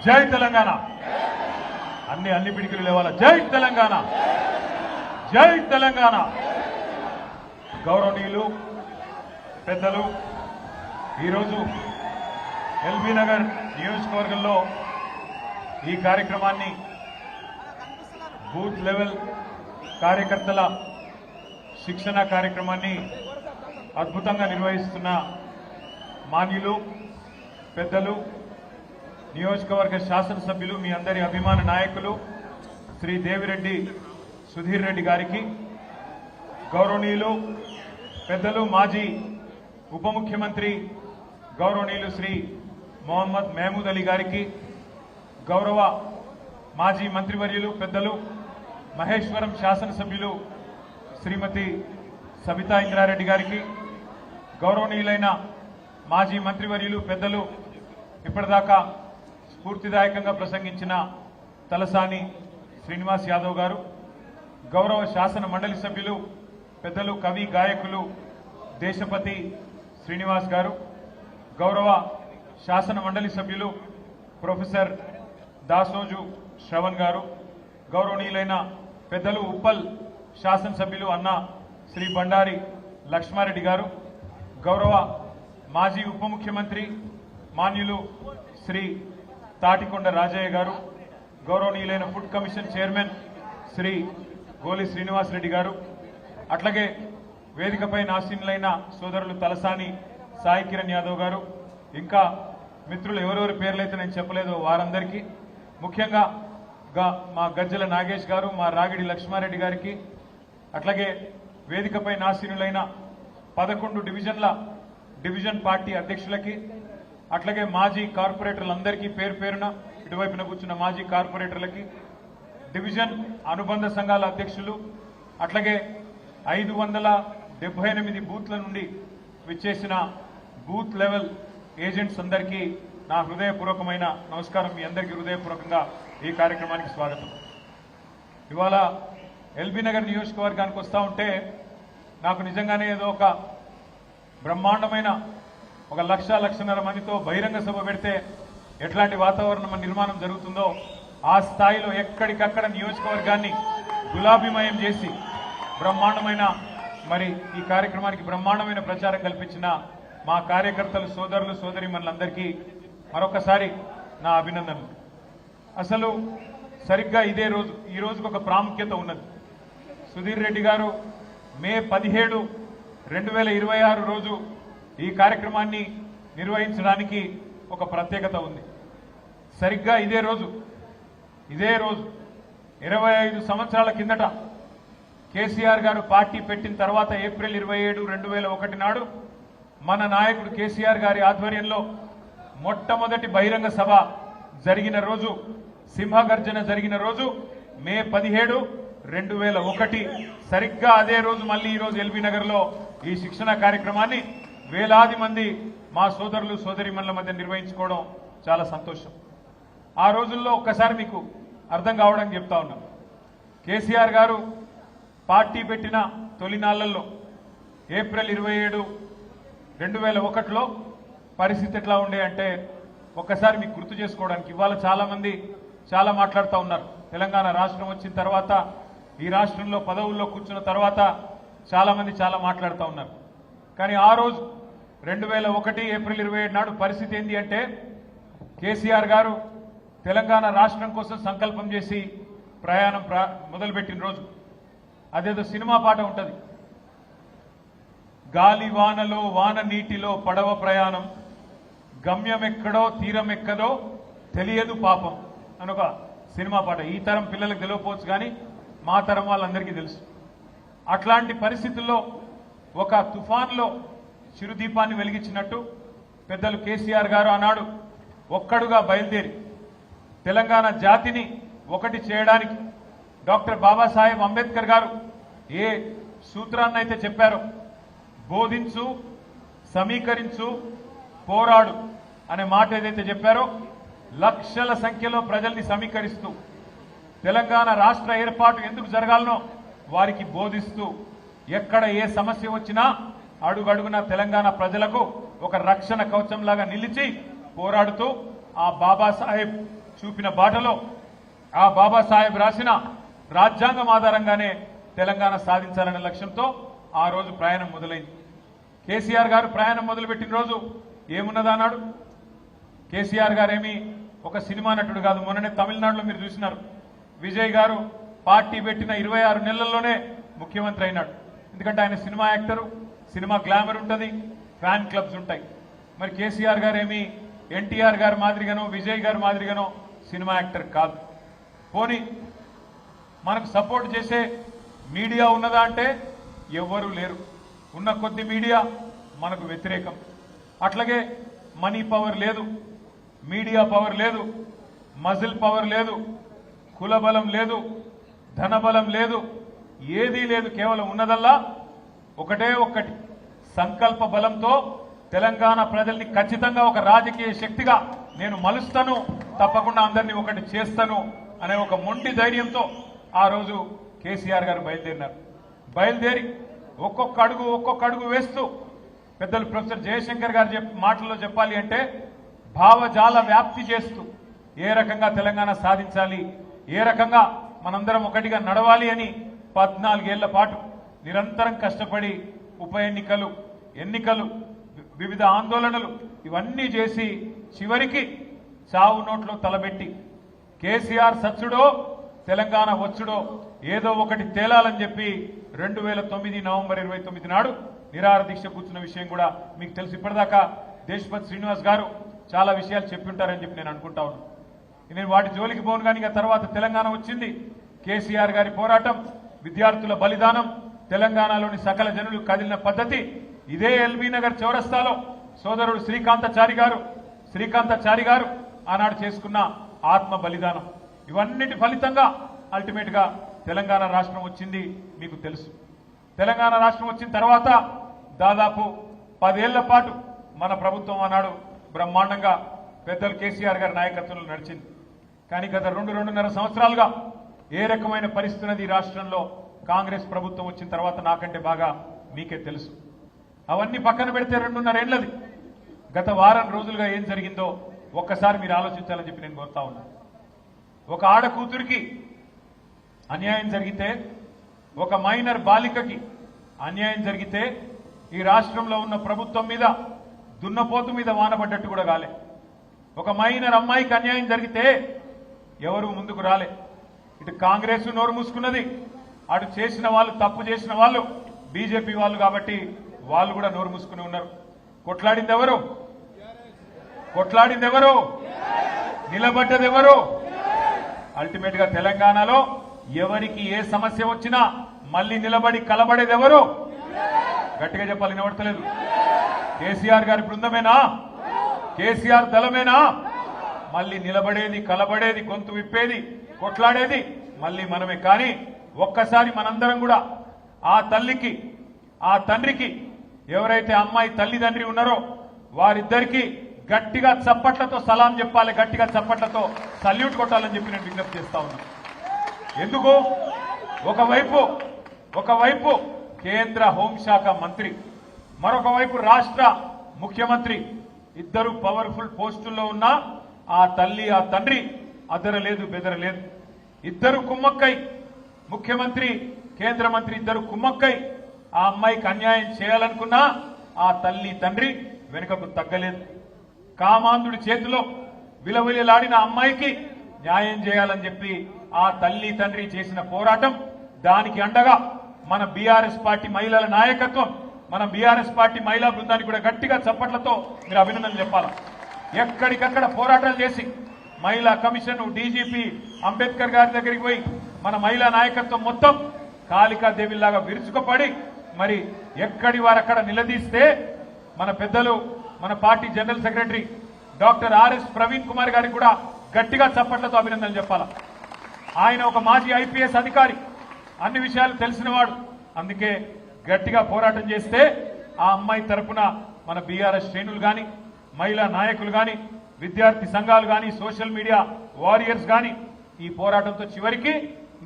జై తెలంగాణ అన్ని పిడికిలు లేవాల జై తెలంగాణ జై తెలంగాణ గౌరవనీయులు పెద్దలు ఈరోజు ఎల్బీ నగర్ నియోజకవర్గంలో ఈ కార్యక్రమాన్ని బూత్ లెవెల్ కార్యకర్తల శిక్షణ కార్యక్రమాన్ని అద్భుతంగా నిర్వహిస్తున్న మాన్యులు పెద్దలు నియోజకవర్గ శాసనసభ్యులు మీ అందరి అభిమాన నాయకులు శ్రీ దేవిరెడ్డి సుధీర్ రెడ్డి గారికి, గౌరవనీయులు పెద్దలు మాజీ ఉప ముఖ్యమంత్రి గౌరవనీయులు శ్రీ మొహమ్మద్ మహమూద్ అలీ గారికి, గౌరవ మాజీ మంత్రివర్యులు పెద్దలు మహేశ్వరం శాసనసభ్యులు శ్రీమతి సబితా ఇంద్రారెడ్డి గారికి, గౌరవనీయులైన మాజీ మంత్రివర్యులు పెద్దలు ఇప్పటిదాకా స్ఫూర్తిదాయకంగా ప్రసంగించిన తలసాని శ్రీనివాస్ యాదవ్ గారు, గౌరవ శాసన మండలి సభ్యులు పెద్దలు కవి గాయకులు దేశపతి శ్రీనివాస్ గారు, గౌరవ శాసన మండలి సభ్యులు ప్రొఫెసర్ దాసోజు శ్రవణ్ గారు, గౌరవనీయులైన పెద్దలు ఉప్పల్ శాసనసభ్యులు అన్న శ్రీ బండారి లక్ష్మారెడ్డి గారు, గౌరవ మాజీ ఉప ముఖ్యమంత్రి మాన్యులు శ్రీ తాటికొండ రాజయ్య గారు, గౌరవనీయులైన ఫుడ్ కమిషన్ చైర్మన్ శ్రీ గోలి శ్రీనివాసరెడ్డి గారు, అట్లాగే వేదికపై ఆసీనులైన సోదరులు తలసాని సాయి కిరణ్ యాదవ్ గారు, ఇంకా మిత్రులు ఎవరెవరి పేర్లైతే నేను చెప్పలేదో వారందరికీ, ముఖ్యంగా మా గజ్జల నాగేష్ గారు, మా రాగిడి లక్ష్మారెడ్డి గారికి, అట్లాగే వేదికపై ఆసీనులైన 11 డివిజన్ పార్టీ అధ్యక్షులకి, అట్లాగే మాజీ కార్పొరేటర్లందరికీ పేరు పేరున ఇటువైపున కూర్చున్న మాజీ కార్పొరేటర్లకి, డివిజన్ అనుబంధ సంఘాల అధ్యక్షులు, అట్లాగే 578 బూత్ల నుండి విచ్చేసిన బూత్ లెవెల్ ఏజెంట్స్ అందరికీ నా హృదయపూర్వకమైన నమస్కారం. మీ అందరికీ హృదయపూర్వకంగా ఈ కార్యక్రమానికి స్వాగతం. ఇవాళ ఎల్బీ నగర్ నియోజకవర్గానికి వస్తూ ఉంటే నాకు నిజంగానే ఏదో ఒక బ్రహ్మాండమైన 1,00,00,000 మందితో బహిరంగ సభ పెడితే ఎట్లాంటి వాతావరణం నిర్మాణం జరుగుతుందో ఆ స్థాయిలో ఎక్కడికక్కడ నియోజకవర్గాన్ని గులాబీమయం చేసి బ్రహ్మాండమైన మరి ఈ కార్యక్రమానికి బ్రహ్మాండమైన ప్రచారం కల్పించిన మా కార్యకర్తలు సోదరులు సోదరీమణులందరికీ మరొకసారి నా అభినందనలు. అసలు సరిగ్గా ఇదే రోజు ఈ రోజుకు ఒక ప్రాముఖ్యత ఉన్నది. సుధీర్ రెడ్డి గారు మే 17, 2026 రోజు ఈ కార్యక్రమాన్ని నిర్వహించడానికి ఒక ప్రత్యేకత ఉంది. సరిగ్గా ఇదే రోజు 25 సంవత్సరాల కిందట కేసీఆర్ గారు పార్టీ పెట్టిన తర్వాత ఏప్రిల్ 27, 2001 నాడు మన నాయకుడు కేసీఆర్ గారి ఆధ్వర్యంలో మొట్టమొదటి బహిరంగ సభ జరిగిన రోజు, సింహగర్జన జరిగిన రోజు మే 17, 2001. సరిగ్గా అదే రోజు మళ్ళీ ఈ రోజు ఎల్బీ నగర్ లో ఈ శిక్షణ కార్యక్రమాన్ని వేలాది మంది మా సోదరులు సోదరీమణుల మధ్య నిర్వహించుకోవడం చాలా సంతోషం. ఆ రోజుల్లో ఒక్కసారి మీకు అర్థం కావడానికి చెప్తా ఉన్నాం. కేసీఆర్ గారు పార్టీ పెట్టిన తొలినాళ్లలో ఏప్రిల్ 27, 2001లో పరిస్థితి ఎట్లా ఉండే అంటే ఒక్కసారి మీకు గుర్తు చేసుకోవడానికి. ఇవాళ చాలా మంది చాలా మాట్లాడుతూ ఉన్నారు. తెలంగాణ రాష్ట్రం వచ్చిన తర్వాత ఈ రాష్ట్రంలో పదవుల్లో కూర్చున్న తర్వాత చాలా మంది చాలా మాట్లాడుతూ ఉన్నారు. కానీ ఆ రోజు 2001 ఏప్రిల్ 27 నాడు పరిస్థితి ఏంటి అంటే కేసీఆర్ గారు తెలంగాణ రాష్ట్రం కోసం సంకల్పం చేసి ప్రయాణం మొదలుపెట్టిన రోజు. అదేదో సినిమా పాట ఉంటుంది, గాలి వానలో వాన నీటిలో పడవ ప్రయాణం, గమ్యమెక్కడో తీరమెక్కదో తెలియదు పాపం అని ఒక సినిమా పాట. ఈ తరం పిల్లలకు తెలియకపోవచ్చు కానీ మా తరం వాళ్ళందరికీ తెలుసు. అట్లాంటి పరిస్థితుల్లో ఒక తుఫాన్లో చిరుదీపాన్ని వెలిగించినట్టు పెద్దలు కేసీఆర్ గారు ఆనాడు ఒక్కడుగా బయలుదేరి తెలంగాణ జాతిని ఒకటి చేయడానికి డాక్టర్ బాబాసాహెబ్ అంబేద్కర్ గారు ఏ సూత్రాన్నైతే చెప్పారో, బోధించు, సమీకరించు, పోరాడు అనే మాట ఏదైతే చెప్పారో, లక్షల సంఖ్యలో ప్రజల్ని సమీకరిస్తూ తెలంగాణ రాష్ట్ర ఏర్పాటు ఎందుకు జరగాలనో వారికి బోధిస్తూ ఎక్కడ ఏ సమస్య వచ్చినా అడుగడుగున తెలంగాణ ప్రజలకు ఒక రక్షణ కవచంలాగా నిలిచి పోరాడుతూ ఆ బాబాసాహెబ్ చూపిన బాటలో ఆ బాబాసాహెబ్ రాసిన రాజ్యాంగం ఆధారంగానే తెలంగాణ సాధించాలనే లక్ష్యంతో ఆ రోజు ప్రయాణం మొదలైంది. కేసీఆర్ గారు ప్రయాణం మొదలుపెట్టిన రోజు ఏమున్నదన్నాడు? కేసీఆర్ గారేమి ఒక సినిమా నటుడు కాదు. మొన్ననే తమిళనాడులో మీరు చూసినారు, విజయ్ గారు పార్టీ పెట్టిన 26 నెలల్లోనే ముఖ్యమంత్రి అయినాడు. ఎందుకంటే ఆయన సినిమా యాక్టరు, సినిమా గ్లామర్ ఉంటుంది, ఫ్యాన్ క్లబ్స్ ఉంటాయి. మరి కేసీఆర్ గారేమి ఎన్టీఆర్ గారి మాదిరిగానో విజయ్ గారి మాదిరిగానో సినిమా యాక్టర్ కాదు. పోనీ మనకు సపోర్ట్ చేసే మీడియా ఉన్నదా అంటే ఎవ్వరూ లేరు. ఉన్న కొద్ది మీడియా మనకు వ్యతిరేకం. అట్లాగే మనీ పవర్ లేదు, మీడియా పవర్ లేదు, మజిల్ పవర్ లేదు, కులబలం లేదు, ధనబలం లేదు, ఏదీ లేదు. కేవలం ఉన్నదల్లా ఒకటే ఒక్కటి, సంకల్ప బలంతో తెలంగాణ ప్రజల్ని ఖచ్చితంగా ఒక రాజకీయ శక్తిగా నేను మలుస్తాను, తప్పకుండా అందరినీ ఒకటి చేస్తాను అనే ఒక మొండి ధైర్యంతో ఆ రోజు కేసీఆర్ గారు బయలుదేరినారు. బయలుదేరి ఒక్కొక్క అడుగు వేస్తూ పెద్దలు ప్రొఫెసర్ జయశంకర్ గారు మాటల్లో చెప్పాలి అంటే భావజాల వ్యాప్తి చేస్తూ ఏ రకంగా తెలంగాణ సాధించాలి, ఏ రకంగా మనందరం ఒకటిగా నడవాలి అని 14 ఏళ్ల పాటు నిరంతరం కష్టపడి ఉప ఎన్నికలు వివిధ ఆందోళనలు ఇవన్నీ చేసి చివరికి చావు నోట్లో తలబెట్టి కేసీఆర్ సచ్చుడో తెలంగాణ వచ్చుడో ఏదో ఒకటి తేలాలని చెప్పి 2009 నవంబర్ 29 నాడు నిరాహార దీక్ష కూర్చున్న విషయం కూడా మీకు తెలుసు. ఇప్పటిదాకా దేశపతి శ్రీనివాస్ గారు చాలా విషయాలు చెప్పి ఉంటారని చెప్పి నేను అనుకుంటా ఉన్నాను. నేను వాటి జోలికి పోను. కానీ తర్వాత తెలంగాణ వచ్చింది, కేసీఆర్ గారి పోరాటం, విద్యార్థుల బలిదానం, తెలంగాణలోని సకల జనులు కదిలిన పద్ధతి, ఇదే ఎల్బీ నగర్ చౌరస్తాలో సోదరుడు శ్రీకాంతాచారి గారు ఆనాడు చేసుకున్న ఆత్మ బలిదానం, ఇవన్నిటి ఫలితంగా అల్టిమేట్ గా తెలంగాణ రాష్ట్రం వచ్చింది మీకు తెలుసు. తెలంగాణ రాష్ట్రం వచ్చిన తర్వాత దాదాపు 10 ఏళ్ల పాటు మన ప్రభుత్వం ఆనాడు బ్రహ్మాండంగా పెద్దలు కేసీఆర్ గారి నాయకత్వంలో నడిచింది. కానీ గత 2-2.5 సంవత్సరాలుగా ఏ రకమైన పరిస్థితి ఉన్నది ఈ రాష్ట్రంలో కాంగ్రెస్ ప్రభుత్వం వచ్చిన తర్వాత నాకంటే బాగా మీకే తెలుసు. అవన్నీ పక్కన పెడితే 2.5 ఏళ్లది గత వారం రోజులుగా ఏం జరిగిందో ఒక్కసారి మీరు ఆలోచించాలని చెప్పి నేను కోరుతా ఉన్నా. ఒక ఆడ కూతురికి అన్యాయం జరిగితే, ఒక మైనర్ బాలికకి అన్యాయం జరిగితే ఈ రాష్ట్రంలో ఉన్న ప్రభుత్వం మీద దున్నపోతు మీద వానపడ్డట్టు కూడా కాలే. ఒక మైనర్ అమ్మాయికి అన్యాయం జరిగితే ఎవరు ముందుకు రాలే. ఇటు కాంగ్రెస్ నోరు మూసుకున్నది, అటు చేసిన వాళ్ళు, తప్పు చేసిన వాళ్ళు బీజేపీ వాళ్ళు కాబట్టి వాళ్ళు కూడా నోరు మూసుకుని ఉన్నారు. కొట్లాడింది ఎవరు? నిలబడ్డది ఎవరు? అల్టిమేట్ గా తెలంగాణలో ఎవరికి ఏ సమస్య వచ్చినా మళ్ళీ నిలబడి కలబడేది ఎవరు? గట్టిగా చెప్పాలి, వినబడతలేదు. కేసీఆర్ గారి బృందమేనా? కేసీఆర్ దళమేనా? మళ్ళీ నిలబడేది, కలబడేది, గొంతు విప్పేది, కొట్లాడేది మళ్ళీ మనమే. కానీ ఒక్కసారి మనందరం కూడా ఆ తల్లికి, ఆ తండ్రికి, ఎవరైతే అమ్మాయి తల్లిదండ్రి ఉన్నారో వారిద్దరికీ గట్టిగా చప్పట్లతో సలాం చెప్పాలి, గట్టిగా చప్పట్లతో సల్యూట్ కొట్టాలని చెప్పి నేను విజ్ఞప్తి చేస్తా ఉన్నాను. ఎందుకు? ఒకవైపు కేంద్ర హోంశాఖ మంత్రి, మరొక వైపు రాష్ట్ర ముఖ్యమంత్రి, ఇద్దరు పవర్ఫుల్ పోస్టుల్లో ఉన్న ఆ తల్లి, ఆ తండ్రి అదరలేదు, బెదరలేదు. ఇద్దరు కుమ్మక్కై, ముఖ్యమంత్రి, కేంద్ర మంత్రి ఇద్దరు కుమ్మక్కై ఆ అమ్మాయికి అన్యాయం చేయాలనుకున్నా ఆ తల్లి, తండ్రి వెనుకకు తగ్గలేదు. కామాంధుడి చేతిలో విలవిలలాడిన అమ్మాయికి న్యాయం చేయాలని చెప్పి ఆ తల్లి, తండ్రి చేసిన పోరాటం, దానికి అండగా మన బీఆర్ఎస్ పార్టీ మహిళల నాయకత్వం, మన బీఆర్ఎస్ పార్టీ మహిళా బృందానికి కూడా గట్టిగా చప్పట్లతో మీరు అభినందనలు చెప్పాలి. ఎక్కడికక్కడ పోరాటాలు చేసి మహిళా కమిషన్, డీజీపీ అంబేద్కర్ గారి దగ్గరికి పోయి మన మహిళా నాయకత్వం మొత్తం కాళికాదేవిలాగా విరుచుకుపడి మరి ఎక్కడి వారక్కడ నిలదీస్తే మన పెద్దలు, మన party general secretary doctor RS Praveen Kumar గారికి కూడా గట్టిగా చప్పట్లతో అభినందనలు చెప్పాలా. ఆయన ఒక మాజీ ఐపీఎస్ అధికారి, అన్ని విషయాలు తెలిసినవాడు. అందుకే గట్టిగా పోరాటం చేస్తే ఆ అమ్మాయి తరపున మన బీఆర్ఎస్ శ్రేణులు కానీ, మహిళా నాయకులు కానీ, విద్యార్థి సంఘాలు కానీ, సోషల్ మీడియా వారియర్స్ కానీ ఈ పోరాటంతో చివరికి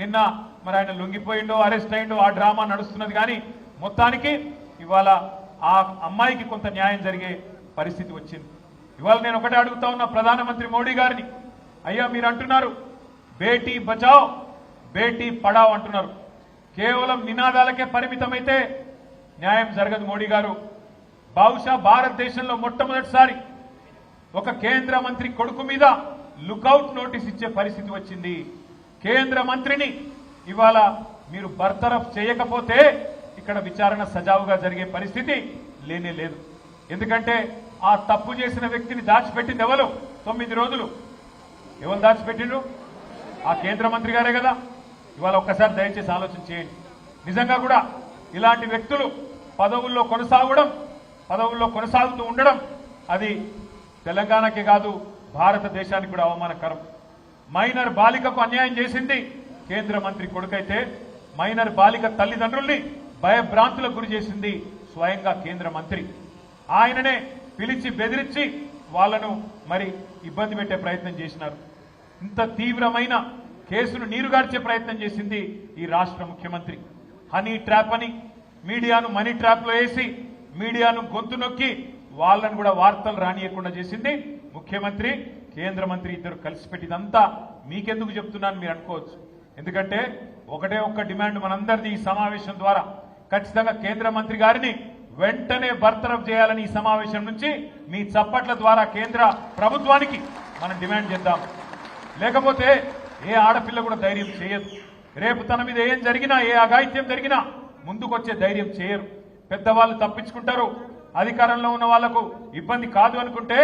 నిన్న మరి ఆయన లొంగిపోయిండో, అరెస్ట్ అయిండో, ఆ డ్రామా నడుస్తున్నది. కానీ మొత్తానికి ఇవాళ ఆ అమ్మాయికి కొంత న్యాయం జరిగే పరిస్థితి వచ్చింది. ఇవాళ నేను ఒకటే అడుగుతా ఉన్నా ప్రధానమంత్రి మోడీ గారిని, అయ్యా మీరు అంటున్నారు బేటీ బచావ్ బేటీ పడావ్ అంటున్నారు. కేవలం నినాదాలకే పరిమితమైతే న్యాయం జరగదు మోడీ గారు. బహుశా భారతదేశంలో మొట్టమొదటిసారి ఒక కేంద్ర మంత్రి కొడుకు మీద లుకౌట్ నోటీస్ ఇచ్చే పరిస్థితి వచ్చింది. కేంద్ర మంత్రిని ఇవాళ మీరు బర్తరఫ్ చేయకపోతే ఇక్కడ విచారణ సజావుగా జరిగే పరిస్థితి లేనే లేదు. ఎందుకంటే ఆ తప్పు చేసిన వ్యక్తిని దాచిపెట్టింది ఎవరు? 9 రోజులు ఎవరు దాచిపెట్టిండ్రు? ఆ కేంద్ర మంత్రి గారే కదా. ఇవాళ ఒక్కసారి దయచేసి ఆలోచన చేయండి. నిజంగా కూడా ఇలాంటి వ్యక్తులు పదవుల్లో కొనసాగుతూ ఉండడం అది తెలంగాణకే కాదు భారతదేశానికి కూడా అవమానకరం. మైనర్ బాలికకు అన్యాయం చేసింది కేంద్ర మంత్రి కొడుకైతే మైనర్ బాలిక తల్లిదండ్రుల్ని భయభ్రాంతులకు గురి చేసింది స్వయంగా కేంద్ర మంత్రి. ఆయననే పిలిచి బెదిరించి వాళ్లను మరి ఇబ్బంది పెట్టే ప్రయత్నం చేసినారు. ఇంత తీవ్రమైన కేసును నీరుగార్చే ప్రయత్నం చేసింది ఈ రాష్ట్ర ముఖ్యమంత్రి. హనీ ట్రాప్ అని మీడియాను మనీ ట్రాప్ లో వేసి మీడియాను గొంతు నొక్కి వాళ్ళను కూడా వార్తలు రానియకుండా చేసింది ముఖ్యమంత్రి, కేంద్ర మంత్రి ఇద్దరు కలిసి పెట్టిదంతా మీకెందుకు చెప్తున్నాను మీరు అనుకోవచ్చు. ఎందుకంటే ఒకటే ఒక్క డిమాండ్ మనందరిది ఈ సమావేశం ద్వారా, ఖచ్చితంగా కేంద్ర మంత్రి గారిని వెంటనే బర్తరఫ్ చేయాలని ఈ సమావేశం నుంచి మీ చప్పట్ల ద్వారా కేంద్ర ప్రభుత్వానికి మనం డిమాండ్ చేద్దాం. లేకపోతే ఏ ఆడపిల్ల కూడా ధైర్యం చేయదు. రేపు తన మీద ఏం జరిగినా, ఏ అఘాయిత్యం జరిగినా ముందుకొచ్చే ధైర్యం చేయరు. పెద్దవాళ్ళు తప్పించుకుంటారు. అధికారంలో ఉన్న వాళ్లకు ఇబ్బంది కాదు అనుకుంటే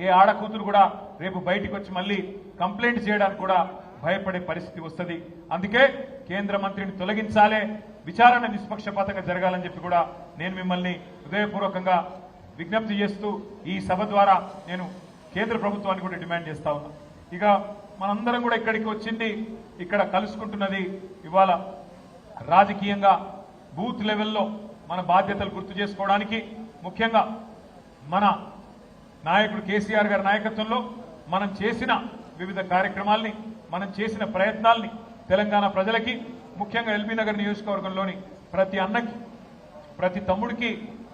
ఏ ఆడకూతురు కూడా రేపు బయటికి వచ్చి మళ్ళీ కంప్లైంట్ చేయడానికి కూడా భయపడే పరిస్థితి వస్తుంది. అందుకే కేంద్ర మంత్రిని తొలగించాలే, విచారణ నిష్పక్షపాతంగా జరగాలని చెప్పి కూడా నేను మిమ్మల్ని హృదయపూర్వకంగా విజ్ఞప్తి చేస్తూ ఈ సభ ద్వారా నేను కేంద్ర ప్రభుత్వాన్ని కూడా డిమాండ్ చేస్తా ఉన్నా. ఇక మనందరం కూడా ఇక్కడికి వచ్చింది, ఇక్కడ కలుసుకుంటున్నది ఇవాళ రాజకీయంగా బూత్ లెవెల్లో మన బాధ్యతలు గుర్తు చేసుకోవడానికి, ముఖ్యంగా మన నాయకుడు కేసీఆర్ గారి నాయకత్వంలో మనం చేసిన వివిధ కార్యక్రమాల్ని, మనం చేసిన ప్రయత్నాల్ని తెలంగాణ ప్రజలకి, ముఖ్యంగా ఎల్బీ నగర్ నియోజకవర్గంలోని ప్రతి అన్నకి, ప్రతి తమ్ముడికి,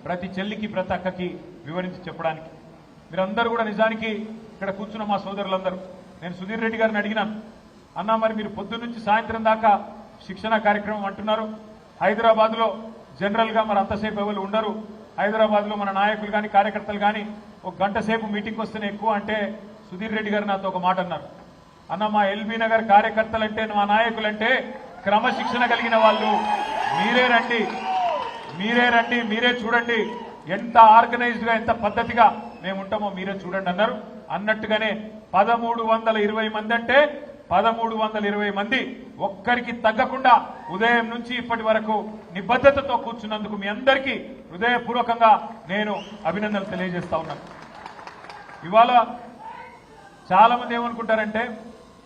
ప్రతి చెల్లికి, ప్రతి అక్కకి వివరించి చెప్పడానికి. మీరందరూ కూడా నిజానికి ఇక్కడ కూర్చున్న మా సోదరులందరూ, నేను సుధీర్ రెడ్డి గారిని అడిగినాను, అన్నా మరి మీరు పొద్దున్న నుంచి సాయంత్రం దాకా శిక్షణ కార్యక్రమం అంటున్నారు, హైదరాబాద్లో జనరల్గా మరి అంతసేపు ఎవరు ఉండరు, హైదరాబాద్లో మన నాయకులు కానీ కార్యకర్తలు కానీ ఒక గంట సేపు మీటింగ్ వస్తేనే ఎక్కువ అంటే సుధీర్ రెడ్డి గారు నాతో ఒక మాట అన్నారు, అన్న మా ఎల్బీ నగర్ కార్యకర్తలంటే, మా నాయకులంటే క్రమశిక్షణ కలిగిన వాళ్ళు, మీరే రండి మీరే చూడండి ఎంత ఆర్గనైజ్డ్ గా ఎంత పద్ధతిగా మేము ఉంటామో మీరే చూడండి అన్నారు. అన్నట్టుగానే 1320 మంది అంటే 1320 మంది ఒక్కరికి తగ్గకుండా ఉదయం నుంచి ఇప్పటి వరకు నిబద్ధతతో కూర్చున్నందుకు మీ అందరికీ హృదయపూర్వకంగా నేను అభినందనలు తెలియజేస్తా ఉన్నాను. ఇవాళ చాలా మంది ఏమనుకుంటారంటే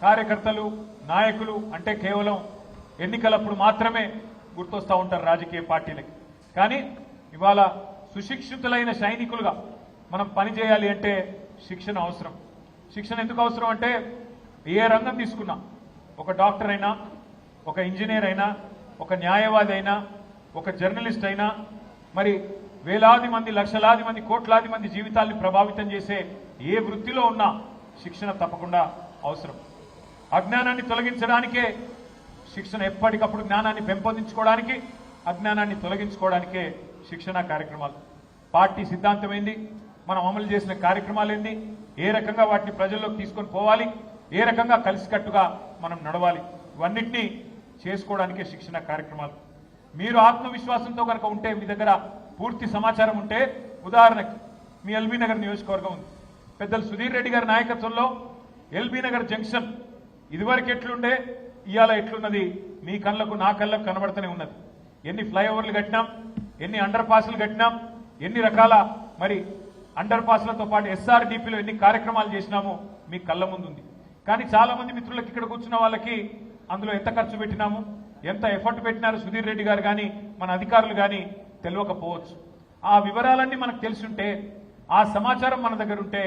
కార్యకర్తలు, నాయకులు అంటే కేవలం ఎన్నికలప్పుడు మాత్రమే గుర్తొస్తూ ఉంటారు రాజకీయ పార్టీలకి. కానీ ఇవాళ సుశిక్షితులైన సైనికులుగా మనం పనిచేయాలి అంటే శిక్షణ అవసరం. శిక్షణ ఎందుకు అవసరం అంటే ఏ రంగం తీసుకున్నా, ఒక డాక్టర్ అయినా, ఒక ఇంజనీర్ అయినా, ఒక న్యాయవాది అయినా, ఒక జర్నలిస్ట్ అయినా, మరి వేలాది మంది, లక్షలాది మంది, కోట్లాది మంది జీవితాల్ని ప్రభావితం చేసే ఏ వృత్తిలో ఉన్నా శిక్షణ తప్పకుండా అవసరం. అజ్ఞానాన్ని తొలగించడానికే శిక్షణ, ఎప్పటికప్పుడు జ్ఞానాన్ని పెంపొందించుకోవడానికి, అజ్ఞానాన్ని తొలగించుకోవడానికే శిక్షణ కార్యక్రమాలు. పార్టీ సిద్ధాంతం ఏంది, మనం అమలు చేసిన కార్యక్రమాలు ఏంది, ఏ రకంగా వాటిని ప్రజల్లోకి తీసుకొని పోవాలి, ఏ రకంగా కలిసికట్టుగా మనం నడవాలి, ఇవన్నిటినీ చేసుకోవడానికే శిక్షణ కార్యక్రమాలు. మీరు ఆత్మవిశ్వాసంతో కనుక ఉంటే, మీ దగ్గర పూర్తి సమాచారం ఉంటే, ఉదాహరణకి మీ ఎల్బీ నగర్ నియోజకవర్గం ఉంది, పెద్దలు సుధీర్ రెడ్డి గారి నాయకత్వంలో ఎల్బీ నగర్ జంక్షన్ ఇదివరకు ఎట్లుండే, ఇవాళ ఎట్లున్నది మీ కళ్ళకు నా కళ్ళకు కనబడుతూనే ఉన్నది. ఎన్ని ఫ్లైఓవర్లు కట్టినాం, ఎన్ని అండర్ పాస్లు కట్టినాం, ఎన్ని రకాల మరి అండర్ పాస్లతో పాటు ఎస్ఆర్డీపీలో ఎన్ని కార్యక్రమాలు చేసినామో మీ కళ్ళ ముందు ఉంది. కానీ చాలా మంది మిత్రులకు ఇక్కడ కూర్చున్న వాళ్ళకి అందులో ఎంత ఖర్చు పెట్టినాము, ఎంత ఎఫర్ట్ పెట్టినారు సుధీర్ రెడ్డి గారు కానీ మన అధికారులు కానీ తెలియకపోవచ్చు. ఆ వివరాలన్నీ మనకు తెలిసి ఉంటే, ఆ సమాచారం మన దగ్గర ఉంటే,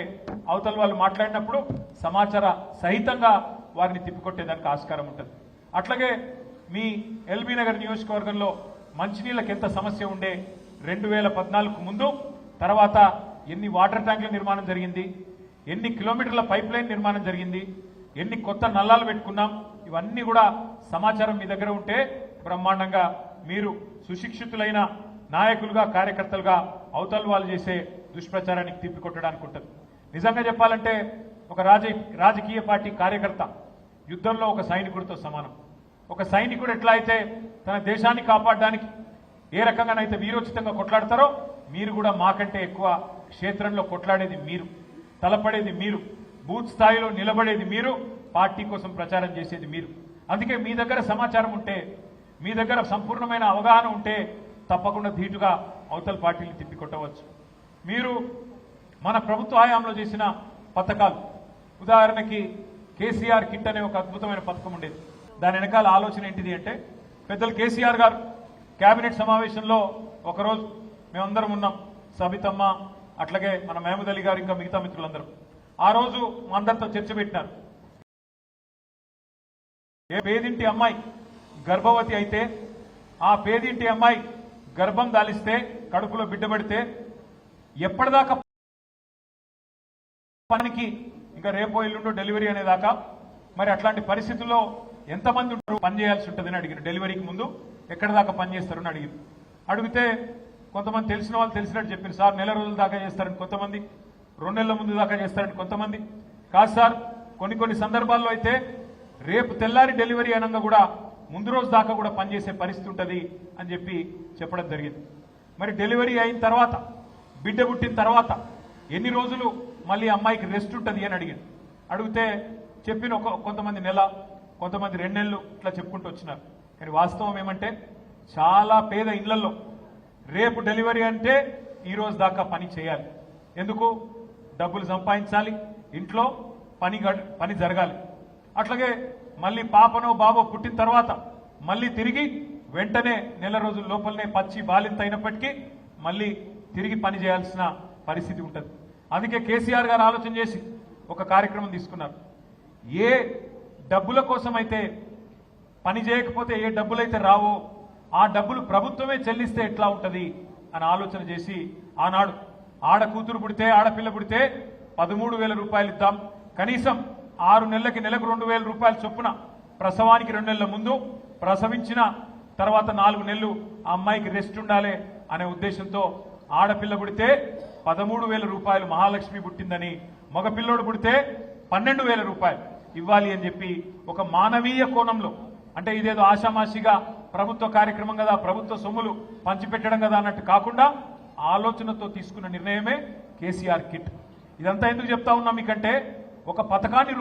అవతల వాళ్ళు మాట్లాడినప్పుడు సమాచార సహితంగా వారిని తిప్పికొట్టేదానికి ఆస్కారం ఉంటుంది. అట్లాగే మీ ఎల్బీ నగర్ నియోజకవర్గంలో మంచినీళ్ళకి ఎంత సమస్య ఉండే, 2014 ముందు తర్వాత ఎన్ని వాటర్ ట్యాంకుల నిర్మాణం జరిగింది, ఎన్ని కిలోమీటర్ల పైప్ లైన్ నిర్మాణం జరిగింది, ఎన్ని కొత్త నల్లాలు పెట్టుకున్నాం, ఇవన్నీ కూడా సమాచారం మీ దగ్గర ఉంటే బ్రహ్మాండంగా మీరు సుశిక్షితులైన నాయకులుగా కార్యకర్తలుగా అవతల వాళ్ళు చేసే దుష్ప్రచారానికి తిప్పికొట్టడానికి ఉంటుంది. నిజంగా చెప్పాలంటే ఒక రాజకీయ పార్టీ కార్యకర్త యుద్ధంలో ఒక సైనికుడితో సమానం. ఒక సైనికుడు ఎట్లా అయితే తన దేశాన్ని కాపాడడానికి ఏ రకంగానైతే వీరోచితంగా కొట్లాడతారో మీరు కూడా మాకంటే ఎక్కువ క్షేత్రంలో కొట్లాడేది మీరు, తలపడేది మీరు, బూత్ స్థాయిలో నిలబడేది మీరు, పార్టీ కోసం ప్రచారం చేసేది మీరు. అందుకే మీ దగ్గర సమాచారం ఉంటే, మీ దగ్గర సంపూర్ణమైన అవగాహన ఉంటే తప్పకుండా ధీటుగా అవతల పార్టీని తిప్పికొట్టవచ్చు. మీరు మన ప్రభుత్వ హయాంలో చేసిన పథకాలు, ఉదాహరణకి కేసీఆర్ కిట్ అనే ఒక అద్భుతమైన పథకం ఉండేది. దాని వెనకాల ఆలోచన ఏంటిది అంటే, పెద్దలు కేసీఆర్ గారు కేబినెట్ సమావేశంలో ఒకరోజు మేమందరం ఉన్నాం, సబితమ్మ అట్లాగే మన మహమూద్ అలీ గారు ఇంకా మిగతా మిత్రులందరూ. ఆ రోజు మా అందరితో చర్చ పెట్టినారు. ఏ పేదింటి అమ్మాయి గర్భవతి అయితే, ఆ పేదింటి అమ్మాయి గర్భం దాలిస్తే, కడుపులో బిడ్డబడితే ఎప్పటిదాకా పనికి, ఇంకా రేపో ఎల్లుండో డెలివరీ అనేదాకా, మరి అట్లాంటి పరిస్థితుల్లో ఎంతమంది ఉంటారు పని చేయాల్సి ఉంటుందని అడిగిన. డెలివరీకి ముందు ఎక్కడి దాకా పని చేస్తారని అడిగింది. అడిగితే కొంతమంది తెలిసిన వాళ్ళు తెలిసినట్టు చెప్పారు. సార్ నెల రోజుల దాకా చేస్తారని కొంతమంది, 2 నెలల ముందు దాకా చేస్తారని కొంతమంది. కాదు సార్, కొన్ని సందర్భాల్లో అయితే రేపు తెల్లారి డెలివరీ అనగా కూడా ముందు రోజు దాకా కూడా పనిచేసే పరిస్థితి ఉంటుంది అని చెప్పి చెప్పడం జరిగింది. మరి డెలివరీ అయిన తర్వాత, బిడ్డ పుట్టిన తర్వాత ఎన్ని రోజులు మళ్ళీ అమ్మాయికి రెస్ట్ ఉంటుంది అని అడిగాను. అడిగితే చెప్పిన కొంతమంది నెల, కొంతమంది 2 నెలలు ఇట్లా చెప్పుకుంటూ వచ్చినారు. కానీ వాస్తవం ఏమంటే చాలా పేద ఇళ్లలో రేపు డెలివరీ అంటే ఈ రోజు దాకా పని చేయాలి. ఎందుకు? డబ్బులు సంపాదించాలి, ఇంట్లో పని జరగాలి. అట్లాగే మళ్ళీ పాపనో బాబో పుట్టిన తర్వాత మళ్ళీ తిరిగి వెంటనే నెల రోజుల లోపలనే పచ్చి బాలింత అయినప్పటికీ మళ్ళీ తిరిగి పని చేయాల్సిన పరిస్థితి ఉంటుంది. అందుకే కేసీఆర్ గారు ఆలోచన చేసి ఒక కార్యక్రమం తీసుకున్నారు. ఏ డబ్బుల కోసం అయితే పని చేయకపోతే, ఏ డబ్బులైతే రావో ఆ డబ్బులు ప్రభుత్వమే చెల్లిస్తే ఎట్లా ఉంటుంది అని ఆలోచన చేసి ఆనాడు ఆడ కూతురు పుడితే, ఆడపిల్ల పుడితే 13,000 రూపాయలు ఇద్దాం, కనీసం 6 నెలలకి నెలకు 2,000 రూపాయలు చొప్పున, ప్రసవానికి 2 నెలల ముందు, ప్రసవించిన తర్వాత 4 నెలలు ఆ అమ్మాయికి రెస్ట్ ఉండాలి అనే ఉద్దేశంతో ఆడపిల్ల పుడితే 13,000 రూపాయలు మహాలక్ష్మి పుట్టిందని, మగపిల్లోడు పుడితే 12,000 రూపాయలు ఇవ్వాలి అని చెప్పి ఒక మానవీయ కోణంలో, అంటే ఇదేదో ఆషామాషిగా ప్రభుత్వ కార్యక్రమం కదా, ప్రభుత్వ సొమ్ములు పంచిపెట్టడం కదా అన్నట్టు కాకుండా ఆలోచనతో తీసుకున్న నిర్ణయమే కేసీఆర్ కిట్. ఇదంతా ఎందుకు చెప్తా ఉన్నా మీకంటే, ఒక పథకాన్ని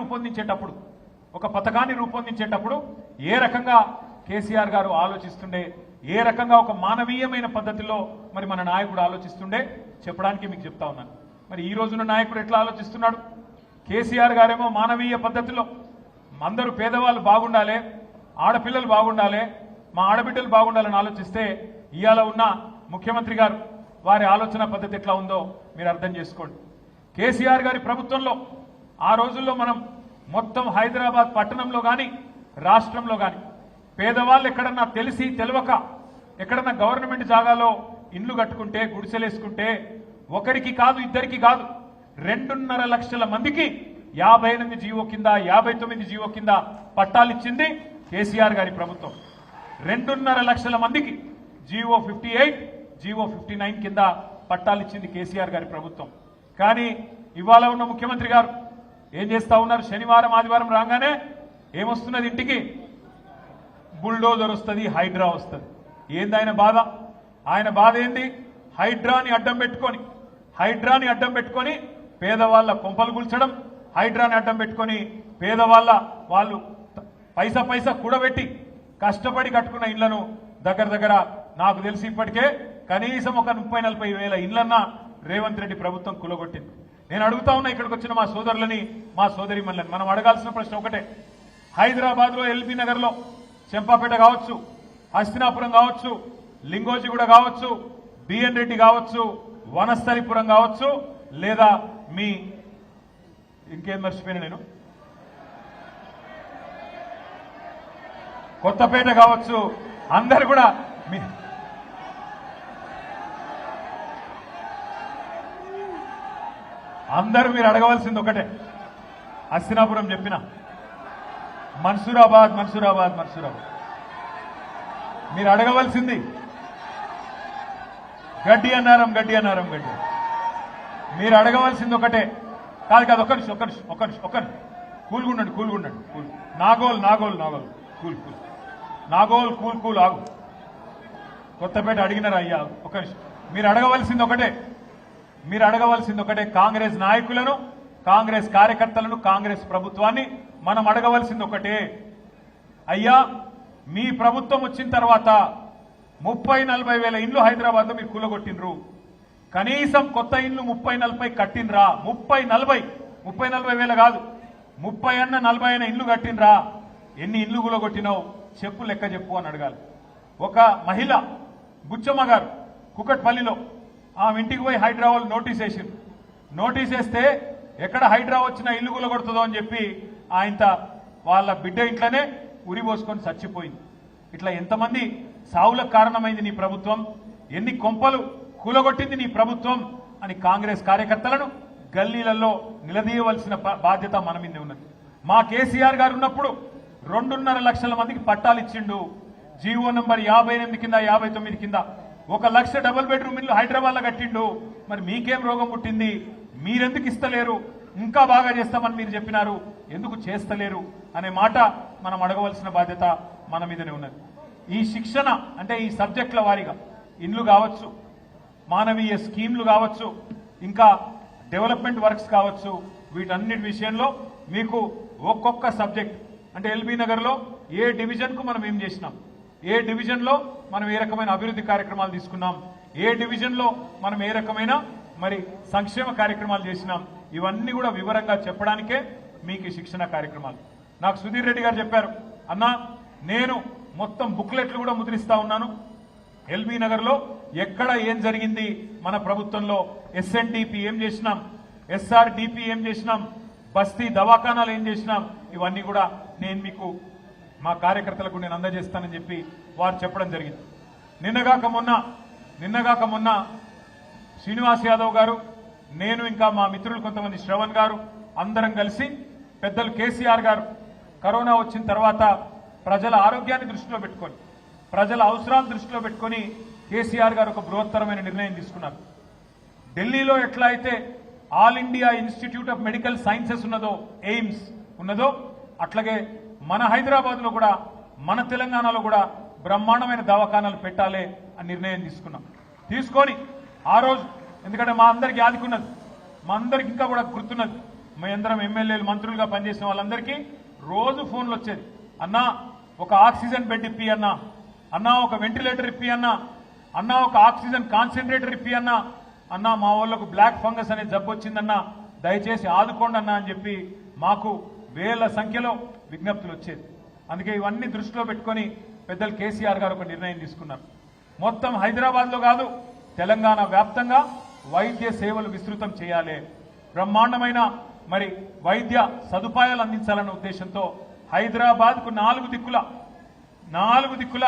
రూపొందించేటప్పుడు ఏ రకంగా కేసీఆర్ గారు ఆలోచిస్తుండే, ఏ రకంగా ఒక మానవీయమైన పద్ధతిలో మరి మన నాయకుడు ఆలోచిస్తుండే చెప్పడానికి మీకు చెప్తా ఉన్నాను. మరి ఈ రోజున నాయకుడు ఎట్లా ఆలోచిస్తున్నాడు? కేసీఆర్ గారేమో మానవీయ పద్ధతిలో అందరూ పేదవాళ్ళు బాగుండాలి, ఆడపిల్లలు బాగుండాలి, మా ఆడబిడ్డలు బాగుండాలని ఆలోచిస్తే, ఇవాళ ఉన్న ముఖ్యమంత్రి గారు వారి ఆలోచన పద్ధతి ఎట్లా ఉందో మీరు అర్థం చేసుకోండి. కేసీఆర్ గారి ప్రభుత్వంలో ఆ రోజుల్లో మనం మొత్తం హైదరాబాద్ పట్టణంలో కానీ రాష్ట్రంలో కానీ పేదవాళ్ళు ఎక్కడన్నా తెలిసి తెలియక ఎక్కడన్నా గవర్నమెంట్ జాగాలో ఇండ్లు కట్టుకుంటే, గుడిసెలేసుకుంటే ఒకరికి కాదు, ఇద్దరికి కాదు, 2.5 లక్షల మందికి 58 జీవో కింద, 59 జీవో కింద పట్టాలిచ్చింది కేసీఆర్ గారి ప్రభుత్వం. 2.5 లక్షల మందికి జీవో 58, జీవో 59 కింద పట్టాలిచ్చింది కేసీఆర్ గారి ప్రభుత్వం. కానీ ఇవాళ ఉన్న ముఖ్యమంత్రి గారు ఏం చేస్తా ఉన్నారు? శనివారం ఆదివారం రాగానే ఏమొస్తున్నది ఇంటికి? బుల్డోజర్ వస్తుంది, హైడ్రా వస్తుంది. ఏంది ఆయన బాధ? ఆయన బాధ ఏంది? హైడ్రాని అడ్డం పెట్టుకొని పేదవాళ్ళ కొంపలు కూల్చడం, హైడ్రాని అడ్డం పెట్టుకొని పేదవాళ్ళ వాళ్ళు పైసా కూడబెట్టి కష్టపడి కట్టుకున్న ఇళ్లను దగ్గర నాకు తెలిసి ఇప్పటికే కనీసం ఒక 30-40 వేల ఇళ్లన్నా రేవంత్ రెడ్డి ప్రభుత్వం కులగొట్టింది. నేను అడుగుతా ఉన్నా ఇక్కడికి వచ్చిన మా సోదరులని, మా సోదరిమణులని, మనం అడగాల్సిన ప్రశ్న ఒకటే. హైదరాబాద్ లో, ఎల్బీ నగర్ లో, చెంపాపేట కావచ్చు, హస్తినాపురం కావచ్చు, లింగోజిగూడ కావచ్చు, బిఎన్ రెడ్డి కావచ్చు, వనస్థలిపురం కావచ్చు, లేదా మీ ఇంకేం మర్చిపోయినా నేను, కొత్తపేట కావచ్చు, అందరు కూడా అందరూ మీరు అడగవలసింది ఒకటే. హస్తినాపురం చెప్పిన, మన్సూరాబాద్ మీరు అడగవలసింది గడ్డి అన్నారం మీరు అడగవలసింది ఒకటే. కాదు ఒక్క నిమిషం కూల్గుండండి నాగోల్ కూల్ ఆగు. కొత్తపేట అడిగినారు అయ్యా, ఒక్క నిమిషం. మీరు అడగవలసింది ఒకటే కాంగ్రెస్ నాయకులను, కాంగ్రెస్ కార్యకర్తలను, కాంగ్రెస్ ప్రభుత్వాన్ని మనం అడగవలసింది ఒకటే. అయ్యా, మీ ప్రభుత్వం వచ్చిన తర్వాత 30-40 వేల ఇండ్లు హైదరాబాద్ లో మీరు కూలగొట్టినరు. కనీసం కొత్త ఇండ్లు 30-40 కట్టినరా? 30-40 వేల కాదు, 30-40 ఇండ్లు కట్టినరా? ఎన్ని ఇండ్లు కూలగొట్టినావు చెప్పు, లెక్క చెప్పు అని అడగాలి. ఒక మహిళ బుచ్చమ్మ గారు కుకట్పల్లిలో ఆమె ఇంటికి పోయి హైదరాబాద్ నోటీస్ వేస్తే ఎక్కడ హైదరాబాద్ వచ్చినా ఇల్లు కూలగొడుతుందో అని చెప్పి ఆయన వాళ్ళ బిడ్డ ఇంట్లోనే ఉరిపోసుకొని చచ్చిపోయింది. ఇట్లా ఎంతమంది సావులకు కారణమైంది నీ ప్రభుత్వం, ఎన్ని కొంపలు కూలగొట్టింది నీ ప్రభుత్వం అని కాంగ్రెస్ కార్యకర్తలను గల్లీలలో నిలదీయవలసిన బాధ్యత మన మీదే ఉన్నది. మా కేసీఆర్ గారు ఉన్నప్పుడు 2.5 లక్షల మందికి పట్టాలు ఇచ్చిండు. జీవో నంబర్ 58 కింద 59 కింద 1 లక్ష డబుల్ బెడ్రూమ్ ఇల్లు హైదరాబాద్ లో కట్టిండు. మరి మీకేం రోగం పుట్టింది? మీరెందుకు ఇస్తలేరు? ఇంకా బాగా చేస్తామని మీరు చెప్పినారు, ఎందుకు చేస్తలేరు అనే మాట మనం అడగవలసిన బాధ్యత మన మీదనే ఉన్నది. ఈ శిక్షణ అంటే ఈ సబ్జెక్టుల వారీగా ఇండ్లు కావచ్చు, మానవీయ స్కీమ్లు కావచ్చు, ఇంకా డెవలప్మెంట్ వర్క్స్ కావచ్చు, వీటన్నిటి విషయంలో మీకు ఒక్కొక్క సబ్జెక్ట్ అంటే ఎల్బీ నగర్ లో ఏ డివిజన్ కు మనం ఏం చేసినాం, ఏ డివిజన్ లో మనం ఏ రకమైన అభివృద్ధి కార్యక్రమాలు తీసుకున్నాం, ఏ డివిజన్ లో మనం ఏ రకమైన మరి సంక్షేమ కార్యక్రమాలు చేసినాం, ఇవన్నీ కూడా వివరంగా చెప్పడానికే మీకు ఈ శిక్షణ కార్యక్రమాలు. నాకు సుధీర్ రెడ్డి గారు చెప్పారు, అన్నా నేను మొత్తం బుక్లెట్లు కూడా ముద్రిస్తా ఉన్నాను. ఎల్బీ నగర్ లో ఎక్కడ ఏం జరిగింది మన ప్రభుత్వంలో, ఎస్ఎన్డిపి ఏం చేసినాం, ఎస్ఆర్డిపి ఏం చేసినాం, బస్తీ దవాఖానాలు ఏం చేసినాం, ఇవన్నీ కూడా నేను మీకు మా కార్యకర్తలకు నేను అందజేస్తానని చెప్పి వారు చెప్పడం జరిగింది. నిన్నగాక మొన్న శ్రీనివాస్ యాదవ్ గారు, నేను ఇంకా మా మిత్రులు కొంతమంది శ్రవణ్ గారు అందరం కలిసి పెద్దలు కేసీఆర్ గారు కరోనా వచ్చిన తర్వాత ప్రజల ఆరోగ్యాన్ని దృష్టిలో పెట్టుకొని, ప్రజల అవసరాలను దృష్టిలో పెట్టుకొని కేసీఆర్ గారు ఒక బృహత్తరమైన నిర్ణయం తీసుకున్నారు. ఢిల్లీలో ఎట్లా అయితే all India institute of medical sciences ఉన్నదో, ఎయిమ్స్ ఉన్నదో, అట్లాగే మన హైదరాబాద్ లో కూడా, మన తెలంగాణలో కూడా బ్రహ్మాండమైన దవాఖానాలు పెట్టాలి అని నిర్ణయం తీసుకొని ఆ రోజు, ఎందుకంటే మా అందరికి ఆదుకున్నది, మా అందరికి ఇంకా కూడా గుర్తున్నది, మీ అందరం ఎమ్మెల్యేలు మంత్రులుగా పనిచేసిన వాళ్ళందరికీ రోజు ఫోన్లు వచ్చేది, అన్నా ఒక ఆక్సిజన్ బెడ్ ఇప్పి అన్నా ఒక వెంటిలేటర్ ఇప్పి అన్నా ఒక ఆక్సిజన్ కాన్సన్ట్రేటర్ ఇప్పి అన్నా మా వాళ్ళకు బ్లాక్ ఫంగస్ అనే జబ్బు వచ్చిందన్నా, దయచేసి ఆదుకోండి అన్నా అని చెప్పి మాకు వేల సంఖ్యలో విజ్ఞప్తులు వచ్చేది. అందుకే ఇవన్నీ దృష్టిలో పెట్టుకొని పెద్దలు కేసీఆర్ గారు ఒక నిర్ణయం తీసుకున్నారు. మొత్తం హైదరాబాద్ లో కాదు, తెలంగాణ వ్యాప్తంగా వైద్య సేవలు విస్తృతం చేయాలి, బ్రహ్మాండమైన మరి వైద్య సదుపాయాలు అందించాలన్న ఉద్దేశంతో హైదరాబాద్ కు 4 దిక్కుల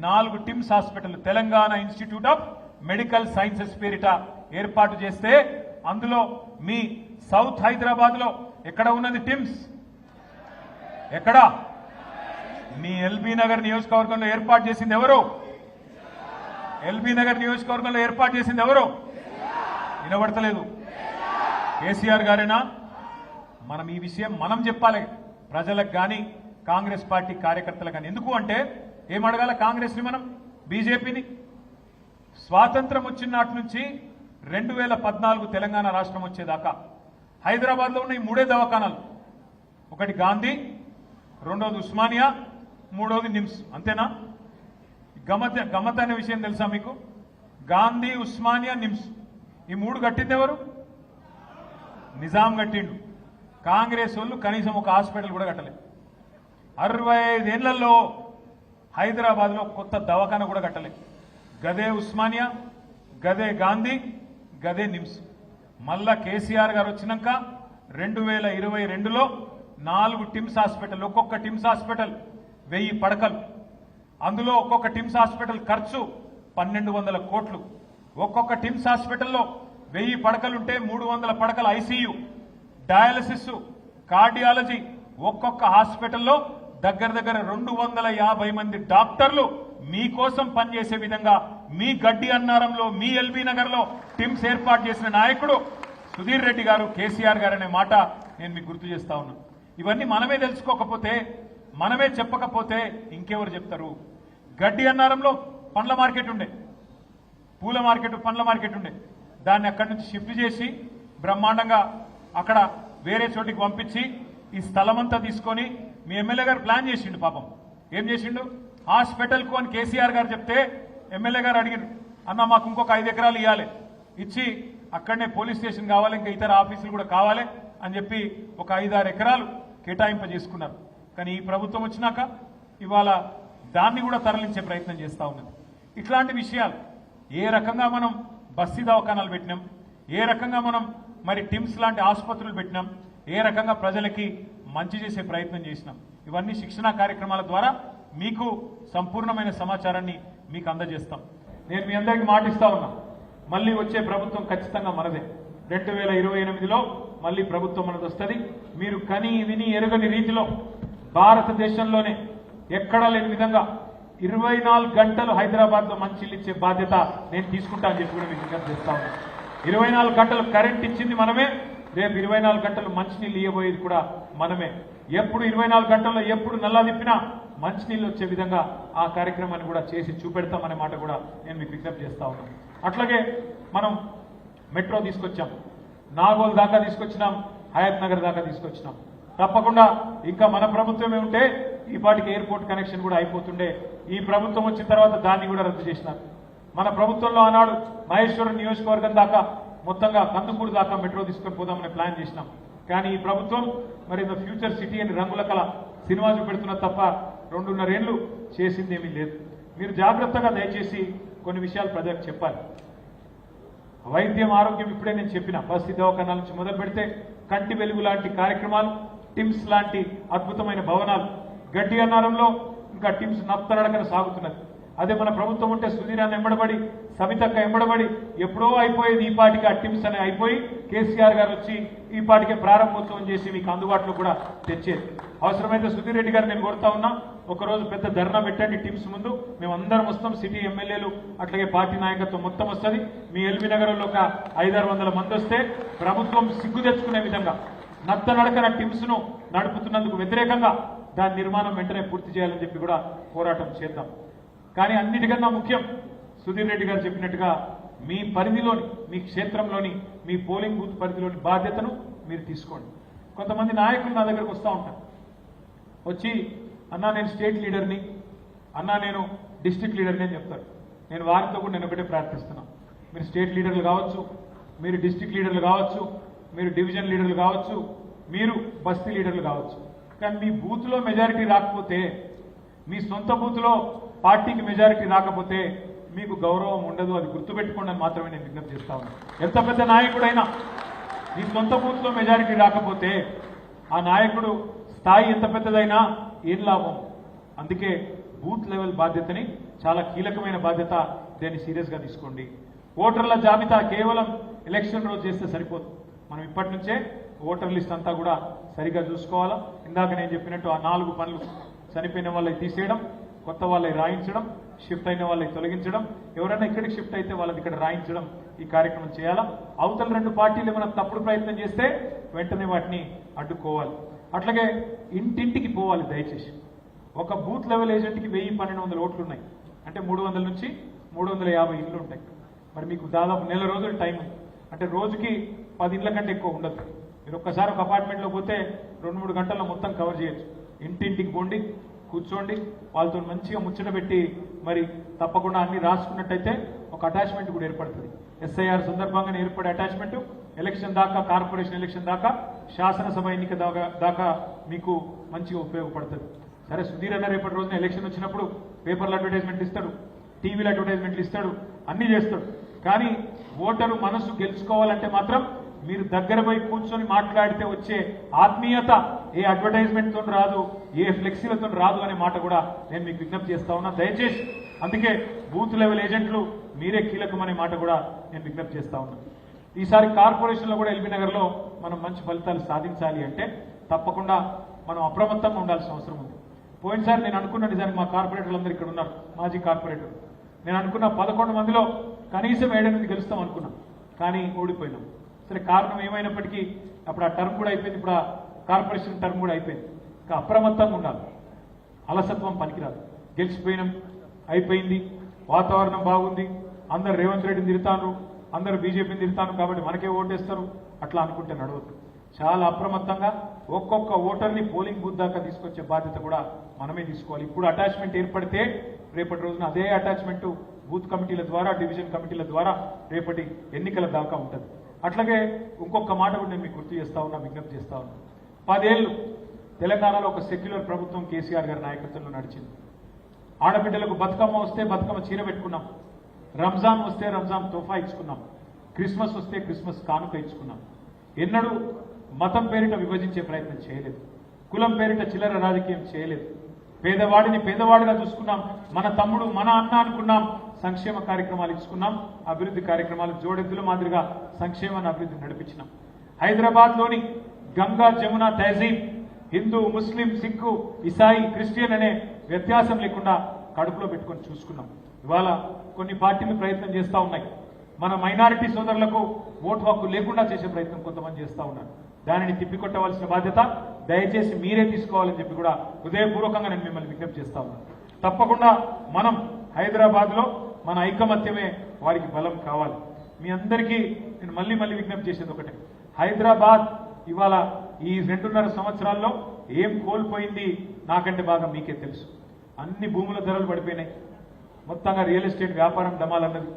4 TIMS hospital Telangana institute of medical sciences పేరిట ఏర్పాటు చేస్తే, అందులో మీ సౌత్ హైదరాబాద్ లో ఎక్కడ ఉన్నది టిమ్స్? ఎక్కడ? మీ ఎల్బీ నగర్ నియోజకవర్గంలో ఏర్పాటు చేసింది ఎవరు? ఎల్బీ నగర్ నియోజకవర్గంలో ఏర్పాటు చేసింది ఎవరు? వినబడతలేదు. కేసీఆర్ గారేనా? మనం ఈ విషయం మనం చెప్పాలి ప్రజలకు కానీ, కాంగ్రెస్ పార్టీ కార్యకర్తలకు కానీ. ఎందుకు అంటే ఏమడగాల కాంగ్రెస్ ని మనం, బీజేపీని? స్వాతంత్రం వచ్చిన నాటి నుంచి 2014 తెలంగాణ రాష్ట్రం వచ్చేదాకా హైదరాబాద్ లో ఉన్న ఈ 3 దవాఖానాలు, ఒకటి గాంధీ, రెండోది ఉస్మానియా, మూడోది నిమ్స్, అంతేనా? గమ్మత్ అనే విషయం తెలుసా మీకు? గాంధీ, ఉస్మానియా, నిమ్స్ ఈ 3 కట్టింది ఎవరు? నిజాం కట్టిండు. కాంగ్రెస్ వాళ్ళు కనీసం ఒక హాస్పిటల్ కూడా కట్టలేదు. 65 ఏళ్లలో హైదరాబాద్ లో కొత్త దవాఖాన కూడా కట్టలేదు. గదే ఉస్మానియా, గదే గాంధీ, గదే నిమ్స్. మళ్ళా కేసీఆర్ గారు వచ్చినాక 2022లో 4 టిమ్స్ హాస్పిటల్, ఒక్కొక్క టిమ్స్ హాస్పిటల్ 1000 పడకలు, అందులో ఒక్కొక్క టిమ్స్ హాస్పిటల్ ఖర్చు 1200 కోట్లు. ఒక్కొక్క టిమ్స్ హాస్పిటల్లో 1000 పడకలుంటే 300 పడకల ఐసీయూ, డయాలసిస్, కార్డియాలజీ, ఒక్కొక్క హాస్పిటల్లో దగ్గర దగ్గర 250 మంది డాక్టర్లు మీకోసం పనిచేసే విధంగా మీ గడ్డి అన్నారంలో మీ ఎల్బీ నగర్లో టీమ్స్ ఏర్పాటు చేసిన నాయకుడు సుధీర్ రెడ్డి గారు, కేసీఆర్ గారు అనే మాట నేను మీకు గుర్తు చేస్తా ఉన్నాను. ఇవన్నీ మనమే తెలుసుకోకపోతే, మనమే చెప్పకపోతే ఇంకెవరు చెప్తారు? గడ్డి అన్నారంలో పండ్ల మార్కెట్ ఉండే, పూల మార్కెట్, పండ్ల మార్కెట్ ఉండే, దాన్ని అక్కడి నుంచి షిఫ్ట్ చేసి బ్రహ్మాండంగా అక్కడ వేరే చోటికి పంపించి ఈ స్థలమంతా తీసుకొని మీ ఎమ్మెల్యే గారు ప్లాన్ చేసిండు. పాపం ఏం చేసిండు? హాస్పిటల్కు అని కేసీఆర్ గారు చెప్తే ఎమ్మెల్యే గారు అడిగిండు, అన్న మాకు ఇంకొక 5 ఎకరాలు ఇవ్వాలి, ఇచ్చి అక్కడనే పోలీస్ స్టేషన్ కావాలి, ఇంకా ఇతర ఆఫీసులు కూడా కావాలి అని చెప్పి ఒక 5-6 ఎకరాలు కేటాయింపజేసుకున్నారు. కానీ ఈ ప్రభుత్వం వచ్చినాక ఇవాళ దాన్ని కూడా తరలించే ప్రయత్నం చేస్తూ ఉన్నది. ఇట్లాంటి విషయాలు ఏ రకంగా మనం బస్తీ దవాఖానాలు పెట్టినాం, ఏ రకంగా మనం మరి టిమ్స్ లాంటి ఆసుపత్రులు పెట్టినాం, ఏ రకంగా ప్రజలకి మంచి చేసే ప్రయత్నం చేసినాం, ఇవన్నీ శిక్షణా కార్యక్రమాల ద్వారా మీకు సంపూర్ణమైన సమాచారాన్ని మీకు అందజేస్తాం. నేను మీ అందరికీ మాటిస్తా ఉన్నా, మళ్ళీ వచ్చే ప్రభుత్వం ఖచ్చితంగా మనదే. 2028లో మళ్ళీ ప్రభుత్వం మనది వస్తుంది. మీరు కని విని ఎరుగని రీతిలో భారతదేశంలోనే ఎక్కడా లేని విధంగా 24 గంటలు హైదరాబాద్లో మంచినీళ్ళు ఇచ్చే బాధ్యత నేను తీసుకుంటా అని చెప్పి కూడా మీకు విజ్ఞప్తి చేస్తా ఉన్నాను. 24 గంటలు కరెంట్ ఇచ్చింది మనమే, రేపు 24 గంటలు మంచినీళ్ళు ఇవ్వబోయేది కూడా మనమే. ఎప్పుడు 24 గంటల్లో ఎప్పుడు నల్లా తిప్పినా మంచినీళ్ళు వచ్చే విధంగా ఆ కార్యక్రమాన్ని కూడా చేసి చూపెడతామనే మాట కూడా నేను మీకు విజ్ఞప్తి చేస్తా ఉన్నాను. అట్లాగే మనం మెట్రో తీసుకొచ్చాం, నాగోల్ దాకా తీసుకొచ్చినాం, హయత్ నగర్ దాకా తీసుకొచ్చినాం. తప్పకుండా ఇంకా మన ప్రభుత్వమే ఉంటే ఈ పాటికి ఎయిర్పోర్ట్ కనెక్షన్ కూడా అయిపోతుండే. ఈ ప్రభుత్వం వచ్చిన తర్వాత దాన్ని కూడా రద్దు చేసినారు. మన ప్రభుత్వంలో ఆనాడు మహేశ్వరం నియోజకవర్గం దాకా మొత్తంగా కందుకూరు దాకా మెట్రో తీసుకొని పోదామని ప్లాన్ చేసినాం. కానీ ఈ ప్రభుత్వం మరి ద ఫ్యూచర్ సిటీ అని రంగుల కళ సినిమా చూపెడుతున్న తప్ప 2.5 ఏళ్లు చేసింది ఏమీ లేదు. మీరు జాగ్రత్తగా దయచేసి కొన్ని విషయాలు ప్రజలకు చెప్పాలి. వైద్యం, ఆరోగ్యం ఇప్పుడే నేను చెప్పిన బస్తీ దవాఖానాల నుంచి మొదలు పెడితే కంటి వెలుగు లాంటి కార్యక్రమాలు, టిమ్స్ లాంటి అద్భుతమైన భవనాలు, గడ్డి అన్నారంలో ఇంకా టిమ్స్ నత్తనడకన సాగుతున్నది. అదే మన ప్రభుత్వం ఉంటే సుధీరాన్ని ఎంబడబడి, సవితక్క ఎంబడబడి ఎప్పుడో అయిపోయేది. ఈ పాటికి ఆ టిమ్స్ అనే అయిపోయి కేసీఆర్ గారు వచ్చి ఈ పాటికే ప్రారంభోత్సవం చేసి మీకు అందుబాటులో కూడా తెచ్చేది. అవసరమైతే సుధీర్ రెడ్డి గారు నేను కోరుతా ఉన్నా, ఒకరోజు పెద్ద ధర్నా పెట్టండి టిమ్స్ ముందు, మేమందరం వస్తాం, సిటీ ఎమ్మెల్యేలు అట్లాగే పార్టీ నాయకత్వం మొత్తం వస్తుంది. మీ ఎల్బీ నగరంలో ఒక 500-600 మంది వస్తే ప్రభుత్వం సిగ్గు తెచ్చుకునే విధంగా నత్త నడకన టిమ్స్ ను నడుపుతున్నందుకు వ్యతిరేకంగా దాని నిర్మాణం వెంటనే పూర్తి చేయాలని చెప్పి కూడా పోరాటం చేద్దాం. కానీ అన్నిటికన్నా ముఖ్యం సుధీర్ రెడ్డి గారు చెప్పినట్టుగా మీ పరిధిలోని, మీ క్షేత్రంలోని, మీ పోలింగ్ బూత్ పరిధిలోని బాధ్యతను మీరు తీసుకోండి. కొంతమంది నాయకులు నా దగ్గరకు వస్తూ ఉంటారు, వచ్చి అన్నా నేను స్టేట్ లీడర్ని, అన్నా నేను డిస్ట్రిక్ట్ లీడర్ని అని చెప్తారు. నేను వారితో కూడా నేను ఒకటే ప్రార్థిస్తున్నాను, మీరు స్టేట్ లీడర్లు కావచ్చు, మీరు డిస్ట్రిక్ట్ లీడర్లు కావచ్చు, మీరు డివిజన్ లీడర్లు కావచ్చు, మీరు బస్తీ లీడర్లు కావచ్చు. కానీ మీ బూత్లో మెజారిటీ రాకపోతే, మీ సొంత బూత్లో పార్టీకి మెజారిటీ రాకపోతే మీకు గౌరవం ఉండదు. అది గుర్తుపెట్టుకోండి అని మాత్రమే నేను విజ్ఞప్తి చేస్తా ఉన్నాను. ఎంత పెద్ద నాయకుడైనా మీ సొంత బూత్లో మెజారిటీ రాకపోతే ఆ నాయకుడు స్థాయి ఎంత పెద్దదైనా ఏం లాభం? అందుకే బూత్ లెవెల్ బాధ్యతని, చాలా కీలకమైన బాధ్యత, దాన్ని సీరియస్గా తీసుకోండి. ఓటర్ల జాబితా కేవలం ఎలక్షన్ రోజు చేస్తే సరిపోదు. మనం ఇప్పటి నుంచే ఓటర్ లిస్ట్ అంతా కూడా సరిగా చూసుకోవాలా. ఇందాక నేను చెప్పినట్టు ఆ 4 పనులు, చనిపోయిన వాళ్ళని తీసేయడం, కొత్త వాళ్ళని రాయించడం, షిఫ్ట్ అయిన వాళ్ళని తొలగించడం, ఎవరైనా ఇక్కడికి షిఫ్ట్ అయితే వాళ్ళని ఇక్కడ రాయించడం, ఈ కార్యక్రమం చేయాలా. అవతల 2 పార్టీలు ఏమైనా తప్పుడు ప్రయత్నం చేస్తే వెంటనే వాటిని అడ్డుకోవాలి. అట్లాగే ఇంటింటికి పోవాలి దయచేసి. ఒక బూత్ లెవెల్ ఏజెంట్కి 1000-1200 ఓట్లు ఉన్నాయి అంటే 300 నుంచి 350 ఇళ్ళు ఉంటాయి. మరి మీకు దాదాపు నెల రోజులు టైం ఉంది అంటే రోజుకి 10 ఇళ్ల కంటే ఎక్కువ ఉండదు. మీరు ఒక్కసారి ఒక అపార్ట్మెంట్లో పోతే 2-3 గంటల్లో మొత్తం కవర్ చేయొచ్చు. ఇంటింటికి పోండి, కూర్చోండి, వాళ్ళతో మంచిగా ముచ్చట పెట్టి మరి తప్పకుండా అన్ని రాసుకున్నట్టయితే ఒక అటాచ్మెంట్ కూడా ఏర్పడుతుంది. ఎస్ఐఆర్ సందర్భంగానే ఏర్పడే అటాచ్మెంట్ ఎలక్షన్ దాకా, కార్పొరేషన్ ఎలక్షన్ దాకా, శాసనసభ ఎన్నిక దాకా మీకు మంచిగా ఉపయోగపడుతుంది. సరే, సుధీర్ అన్న రేపటి రోజున ఎలక్షన్ వచ్చినప్పుడు పేపర్లు అడ్వర్టైజ్మెంట్లు ఇస్తాడు, టీవీలో అడ్వర్టైజ్మెంట్లు ఇస్తాడు, అన్నీ చేస్తాడు. కానీ ఓటరు మనసు గెలుచుకోవాలంటే మాత్రం మీరు దగ్గర పోయి కూర్చొని మాట్లాడితే వచ్చే ఆత్మీయత ఏ అడ్వర్టైజ్మెంట్తో రాదు, ఏ ఫ్లెక్సీలతో రాదు అనే మాట కూడా నేను మీకు విజ్ఞప్తి చేస్తా ఉన్నా. దయచేసి అందుకే బూత్ లెవెల్ ఏజెంట్లు మీరే కీలకం అనే మాట కూడా నేను విజ్ఞప్తి చేస్తా ఉన్నాను. ఈసారి కార్పొరేషన్లో కూడా ఎల్బీ నగర్లో మనం మంచి ఫలితాలు సాధించాలి అంటే తప్పకుండా మనం అప్రమత్తంగా ఉండాల్సిన అవసరం ఉంది. పోయినసారి నేను అనుకున్న నిజానికి మా కార్పొరేటర్లు అందరూ ఇక్కడ ఉన్నారు, మాజీ కార్పొరేటర్. నేను అనుకున్న 11 మందిలో కనీసం 7-8 గెలుస్తాం అనుకున్నాం, కానీ ఓడిపోయినాం. సరే కారణం ఏమైనప్పటికీ అప్పుడు ఆ టర్మ్ కూడా అయిపోయింది, ఇప్పుడు ఆ కార్పొరేషన్ టర్మ్ కూడా అయిపోయింది. ఇంకా అప్రమత్తంగా ఉండాలి, అలసత్వం పనికిరాదు. గెలిచిపోయినాం, అయిపోయింది, వాతావరణం బాగుంది, అందరు రేవంత్ రెడ్డిని తిడతాను, అందరూ బీజేపీని తిడతాను కాబట్టి మనకే ఓటేస్తారు, అట్లా అనుకుంటే నడవద్దు. చాలా అప్రమత్తంగా ఒక్కొక్క ఓటర్ని పోలింగ్ బూత్ దాకా తీసుకొచ్చే బాధ్యత కూడా మనమే తీసుకోవాలి. ఇప్పుడు అటాచ్మెంట్ ఏర్పడితే రేపటి రోజున అదే అటాచ్మెంట్ బూత్ కమిటీల ద్వారా, డివిజన్ కమిటీల ద్వారా రేపటి ఎన్నికల దాకా ఉంటుంది. అట్లాగే ఇంకొక మాట కూడా నేను మీకు గుర్తు చేస్తా ఉన్నా, విజ్ఞప్తి చేస్తా ఉన్నా. 10 ఏళ్ళు తెలంగాణలో ఒక సెక్యులర్ ప్రభుత్వం కేసీఆర్ గారి నాయకత్వంలో నడిచింది. ఆడబిడ్డలకు బతుకమ్మ వస్తే బతుకమ్మ చీర పెట్టుకున్నాం, రంజాన్ వస్తే రంజాన్ తోఫా ఇచ్చుకున్నాం, క్రిస్మస్ వస్తే క్రిస్మస్ కానుక ఇచ్చుకున్నాం. ఎన్నడూ మతం పేరిట విభజించే ప్రయత్నం చేయలేదు, కులం పేరిట చిల్లర రాజకీయం చేయలేదు. పేదవాడిని పేదవాడిగా చూసుకున్నాం, మన తమ్ముడు మన అన్న అనుకున్నాం. సంక్షేమ కార్యక్రమాలు ఇచ్చుకున్నాం, అభివృద్ధి కార్యక్రమాలు జోడెద్దుల మాదిరిగా సంక్షేమాన్ని అభివృద్ధి నడిపించినాం. హైదరాబాద్లోని గంగా జమున తహజీబ్ హిందూ ముస్లిం సిక్కు ఇసాయి క్రిస్టియన్ అనే వ్యత్యాసం లేకుండా కడుపులో పెట్టుకొని చూసుకున్నాం. ఇవాళ కొన్ని పార్టీలు ప్రయత్నం చేస్తూ ఉన్నాయి, మన మైనారిటీ సోదరులకు ఓటు హక్కు లేకుండా చేసే ప్రయత్నం కొంతమంది చేస్తూ ఉన్నారు. దానిని తిప్పికొట్టవలసిన బాధ్యత దయచేసి మీరే తీసుకోవాలని చెప్పి కూడా హృదయపూర్వకంగా నేను మిమ్మల్ని విజ్ఞప్తి చేస్తా ఉన్నాను. తప్పకుండా మనం హైదరాబాద్లో మన ఐకమత్యమే వారికి బలం కావాలి. మీ అందరికీ నేను మళ్ళీ విజ్ఞప్తి చేసేది ఒకటే, హైదరాబాద్ ఇవాళ ఈ 2.5 సంవత్సరాల్లో ఏం కోల్పోయింది నాకంటే బాగా మీకే తెలుసు. అన్ని భూముల ధరలు పడిపోయినాయి, మొత్తంగా రియల్ ఎస్టేట్ వ్యాపారం డమాలన్నది,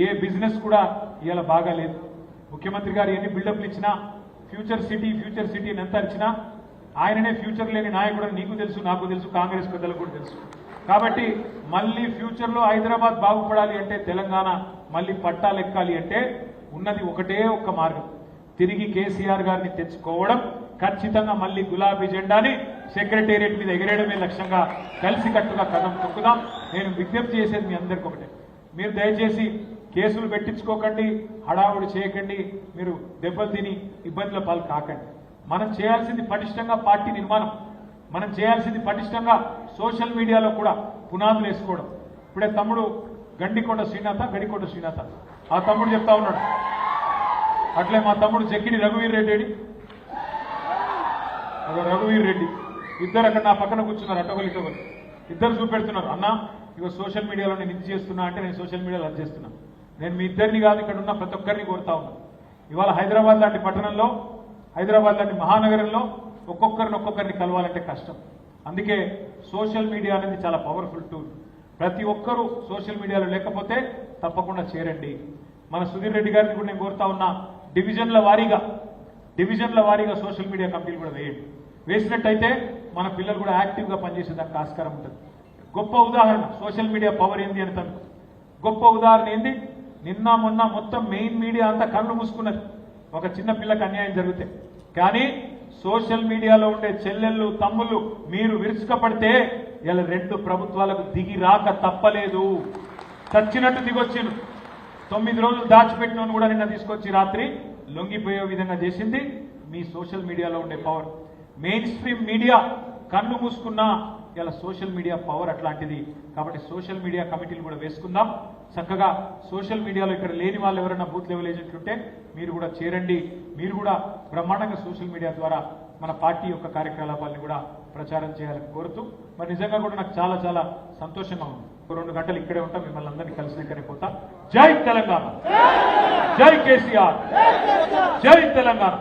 ఏ బిజినెస్ కూడా ఇవాళ బాగా లేదు. ముఖ్యమంత్రి గారు ఎన్ని బిల్డప్లు ఇచ్చినా ఫ్యూచర్ సిటీ అని ఎంత ఇచ్చినా ఆయననే ఫ్యూచర్ లేని నాయకుడు నీకు తెలుసు, నాకు తెలుసు, కాంగ్రెస్ పెద్దలకు కూడా తెలుసు. కాబట్టి మళ్ళీ ఫ్యూచర్లో హైదరాబాద్ బాగుపడాలి అంటే, తెలంగాణ మళ్ళీ పట్టాలెక్కాలి అంటే ఉన్నది ఒకటే ఒక్క మార్గం, తిరిగి కేసీఆర్ గారిని తెచ్చుకోవడం. ఖచ్చితంగా మళ్ళీ గులాబీ జెండాని సెక్రటేరియట్ మీద ఎగిరేయడమే లక్ష్యంగా కలిసికట్టుగా కదం తొక్కుదాం. నేను విజ్ఞప్తి చేసేది మీ అందరికీ ఒకటే, మీరు దయచేసి కేసులు పెట్టించుకోకండి, హడావుడి చేయకండి, మీరు దెబ్బలు తిని ఇబ్బందుల పాలు కాకండి. మనం చేయాల్సింది పటిష్టంగా పార్టీ నిర్మాణం, మనం చేయాల్సింది పటిష్టంగా సోషల్ మీడియాలో కూడా పునాదులు వేసుకోవడం. ఇప్పుడే తమ్ముడు గడికోట శ్రీనాథ ఆ తమ్ముడు చెప్తా ఉన్నాడు, అట్లే మా తమ్ముడు జక్కిడి రఘువీర్ రెడ్డి ఇద్దరు అక్కడ నా పక్కన కూర్చున్నారు, అటొకరు ఇటొకరు, ఇద్దరు చూపెడుతున్నారు, అన్న ఇక సోషల్ మీడియాలో నేను ఇది చేస్తున్నా అంటే నేను సోషల్ మీడియాలో అది చేస్తున్నా. నేను మీ ఇద్దరిని కాదు, ఇక్కడ ఉన్న ప్రతి ఒక్కరిని కోరుతా ఉన్నాను. ఇవాళ హైదరాబాద్ లాంటి పట్టణంలో, హైదరాబాద్ లాంటి మహానగరంలో ఒక్కొక్కరిని కలవాలంటే కష్టం. అందుకే సోషల్ మీడియా అనేది చాలా పవర్ఫుల్ టూల్. ప్రతి ఒక్కరూ సోషల్ మీడియాలో లేకపోతే తప్పకుండా చేరండి. మన సుధీర్ రెడ్డి గారిని కూడా నేను కోరుతా ఉన్నా, డివిజన్ల వారీగా సోషల్ మీడియా కమిటీలు కూడా వేయండి. వేసినట్టయితే మన పిల్లలు కూడా యాక్టివ్గా పనిచేసేదానికి ఆస్కారం ఉంటుంది. గొప్ప ఉదాహరణ సోషల్ మీడియా పవర్ ఏంది అని తను గొప్ప ఉదాహరణ ఏంది, నిన్న మొన్న మొత్తం మెయిన్ మీడియా అంతా కళ్ళు మూసుకున్నది ఒక చిన్న పిల్లకి అన్యాయం జరిగితే. కానీ సోషల్ మీడియాలో ఉండే చెల్లెళ్ళు తమ్ముళ్ళు మీరు విరుచుకపడితే ఇలా 2 ప్రభుత్వాలకు దిగి రాక తప్పలేదు. చచ్చినట్టు దిగొచ్చిండు. 9 రోజులు దాచిపెట్టిన కూడా నిన్న తీసుకొచ్చి రాత్రి లొంగిపోయే విధంగా చేసింది మీ సోషల్ మీడియాలో ఉండే పవర్. మెయిన్ స్ట్రీమ్ మీడియా కన్ను మూసుకున్నా ఇలా సోషల్ మీడియా పవర్ అట్లాంటిది. కాబట్టి సోషల్ మీడియా కమిటీలు కూడా వేసుకుందాం. చక్కగా సోషల్ మీడియాలో ఇక్కడ లేని వాళ్ళు ఎవరైనా బూత్ లెవెల్ ఏజెంట్లు ఉంటే మీరు కూడా చేరండి. మీరు కూడా బ్రహ్మాండంగా సోషల్ మీడియా ద్వారా మన పార్టీ యొక్క కార్యకలాపాలను కూడా ప్రచారం చేయాలని కోరుతూ, మరి నిజంగా కూడా నాకు చాలా చాలా సంతోషంగా ఉంది. 2 గంటలు ఇక్కడే ఉంటాం, మిమ్మల్ని అందరినీ కలిసినాకనే పోతా. జై తెలంగాణ, జై కేసీఆర్, జై తెలంగాణ.